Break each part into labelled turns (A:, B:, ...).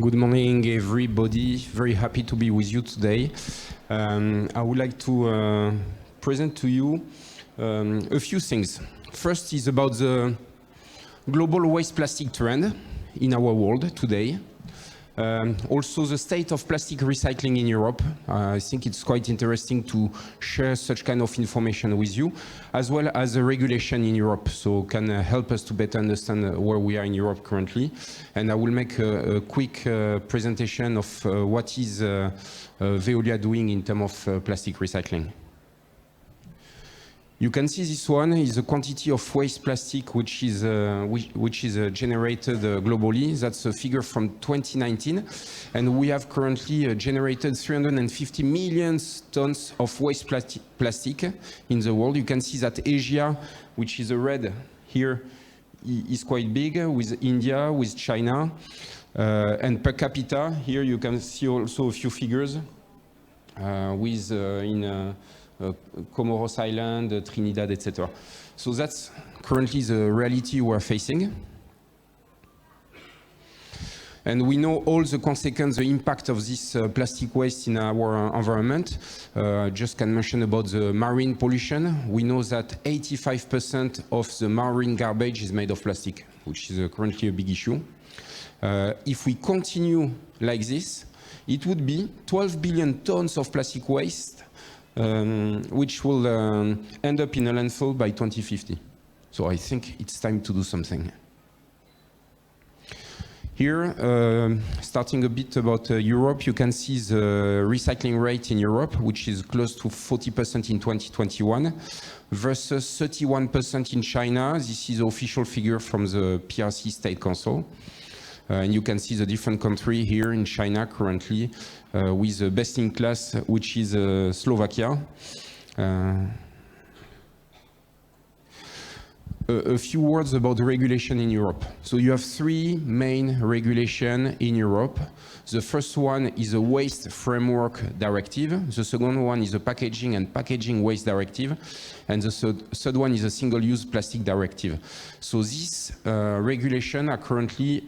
A: Good morning, everybody. Very happy to be with you today. I would like to present to you a few things. First is about the global waste plastic trend in our world today. Also the state of plastic recycling in Europe. I think it's quite interesting to share such kind of information with you, as well as the regulation in Europe, so can help us to better understand where we are in Europe currently. And I will make a quick presentation of what is Veolia doing in terms of plastic recycling. You can see this one is the quantity of waste plastic which is generated globally. That's a figure from 2019, and we have currently generated 350 million tons of waste plastic in the world. You can see that Asia, which is a red here, is quite big, with India, with China, and per capita here you can see also a few figures with in Comoros Island, Trinidad, etc. So that's currently the reality we're facing. And we know all the consequences, the impact of this plastic waste in our environment. Just can mention about the marine pollution. We know that 85% of the marine garbage is made of plastic, which is currently a big issue. If we continue like this, it would be 12 billion tons of plastic waste which will end up in a landfill by 2050. So I think it's time to do something. Here, starting a bit about Europe, you can see the recycling rate in Europe, which is close to 40% in 2021 versus 31% in China. This is the official figure from the PRC State Council. And you can see the different countries here in China currently with the best in class, which is Slovakia. A few words about the regulation in Europe. So you have three main regulations in Europe. The first one is a Waste Framework Directive. The second one is a Packaging and Packaging Waste Directive. And the third one is a Single-Use Plastic Directive. So these regulations are currently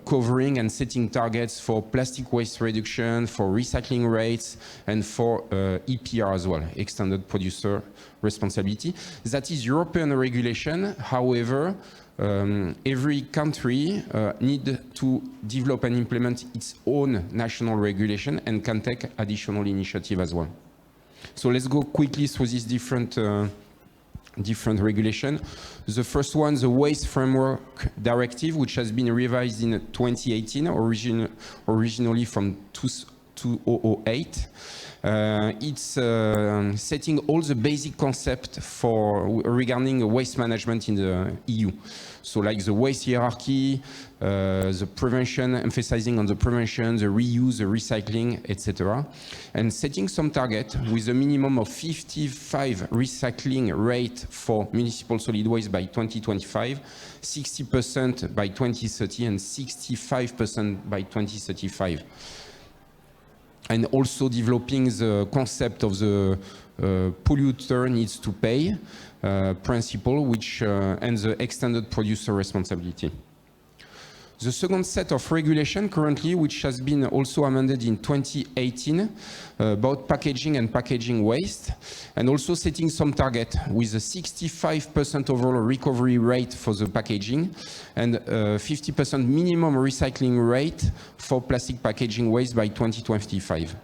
A: covering and setting targets for plastic waste reduction, for recycling rates, and for EPR as well, Extended Producer Responsibility. That is European regulation. However, every country needs to develop and implement its own national regulation and can take additional initiative as well. So let's go quickly through these different regulations. The first one, the Waste Framework Directive, which has been revised in 2018, originally from 2008. It's setting all the basic concepts regarding waste management in the EU. So like the waste hierarchy, the prevention, emphasizing on the prevention, the reuse, the recycling, etc. And setting some target with a minimum of 55 recycling rate for municipal solid waste by 2025, 60% by 2030, and 65% by 2035. And also developing the concept of the polluter needs to pay principle, which and the extended producer responsibility. The second set of regulation currently, which has been also amended in 2018, about packaging and packaging waste, and also setting some target with a 65% overall recovery rate for the packaging and 50% minimum recycling rate for plastic packaging waste by 2025.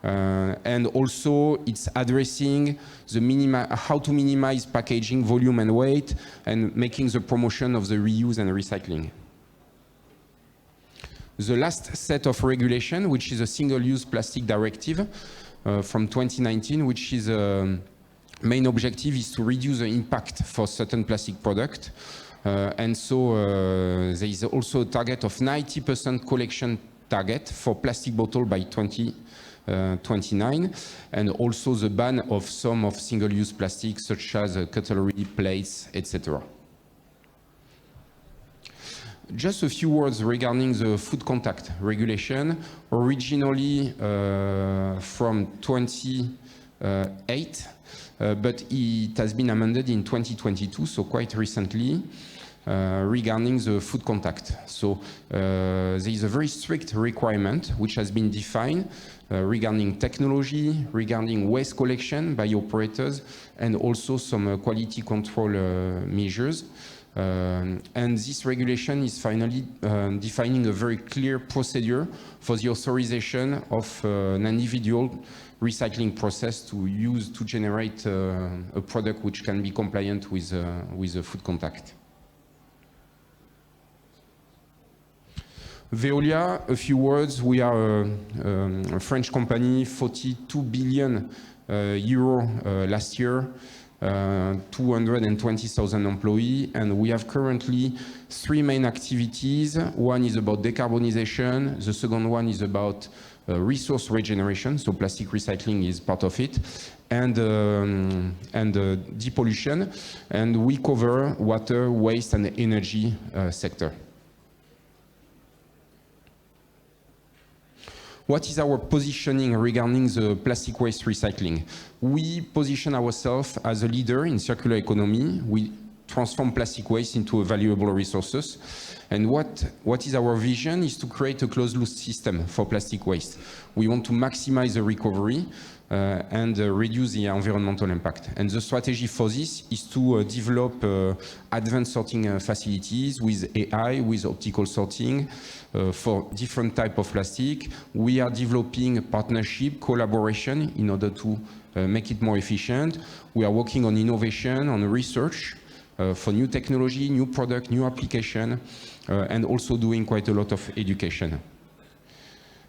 A: And also it's addressing the how to minimize packaging volume and weight and making the promotion of the reuse and recycling. The last set of regulation, which is a Single-Use Plastic Directive from 2019, which is main objective is to reduce the impact for certain plastic product. And so there is also a target of 90% collection target for plastic bottle by 2029, and also the ban of some of single-use plastics such as cutlery, plates, etc. Just a few words regarding the food contact regulation, originally from 2008, but it has been amended in 2022, so quite recently. regarding the food contact. So there is a very strict requirement which has been defined regarding technology, regarding waste collection by operators, and also some quality control measures. And this regulation is finally defining a very clear procedure for the authorization of an individual recycling process to generate a product which can be compliant with the food contact. Veolia, a few words. We are a French company, 42 billion euro last year, 220,000 employees, and we have currently 3 main activities. One is about decarbonization, the second one is about resource regeneration, so plastic recycling is part of it, and depollution, and we cover water, waste, and energy sector. What is our positioning regarding the plastic waste recycling? We position ourselves as a leader in circular economy. We transform plastic waste into valuable resources. And what is our vision is to create a closed-loop system for plastic waste. We want to maximize the recovery and reduce the environmental impact. And the strategy for this is to develop advanced sorting facilities with AI, with optical sorting for different types of plastic. We are developing partnership, collaboration in order to make it more efficient. We are working on innovation, on research for new technology, new product, new application, and also doing quite a lot of education.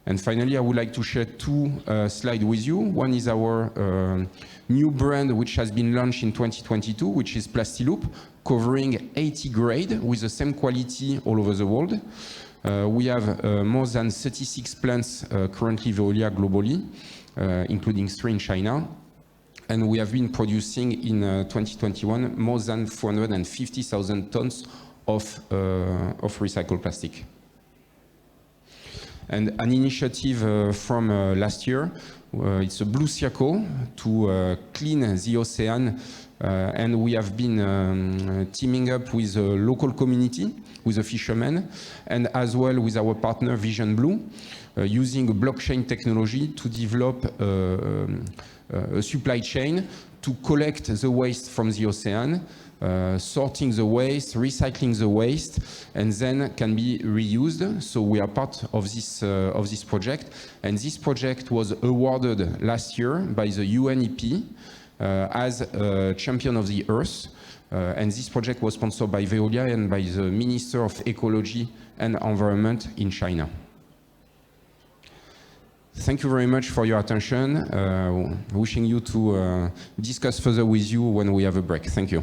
A: And finally, I would like to share 2 slides with you. One is our new brand, which has been launched in 2022, which is Plastiloop, covering 80 grades with the same quality all over the world. We have more than 36 plants currently Veolia globally, including 3 in China. And we have been producing in 2021 more than 450,000 tons of recycled plastic. And an initiative from last year, it's a blue circle to clean the ocean, and we have been teaming up with a local community, with the fishermen, and as well with our partner Vision Blue, using a blockchain technology to develop a supply chain to collect the waste from the ocean, sorting the waste, recycling the waste, and then can be reused. So we are part of this project, and this project was awarded last year by the UNEP as Champion of the Earth, and this project was sponsored by Veolia and by the Minister of Ecology and Environment in China. Thank you very much for your attention. Wishing you to discuss further with you when we have a break. Thank you.